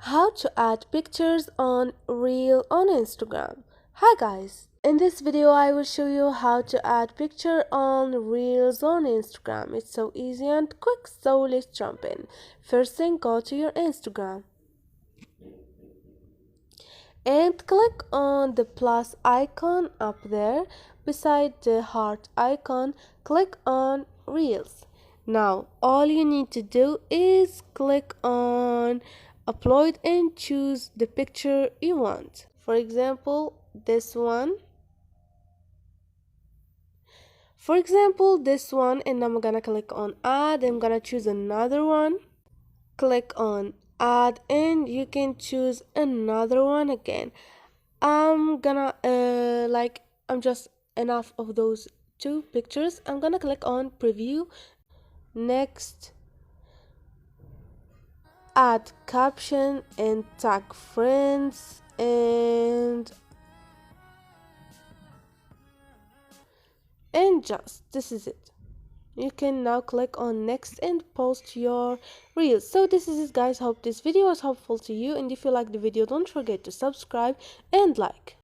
How to add pictures on Reel on Instagram. Hi guys, in this video I will show you how to add picture on Reels on Instagram. It's so easy and quick, so let's jump in. First thing, go to your Instagram and click on the plus icon up there. Beside the heart icon, click on Reels. Now all you need to do is click on upload and choose the picture you want. For example, this one. And I'm gonna click on add. I'm gonna choose another one. Click on add and you can choose another one again. I'm just enough of those two pictures. I'm gonna click on preview. Next, add caption and tag friends, and just this is it. You can now click on next and post your reels. So this is it guys. Hope this video was helpful to you, and if you like the video, don't forget to subscribe and like.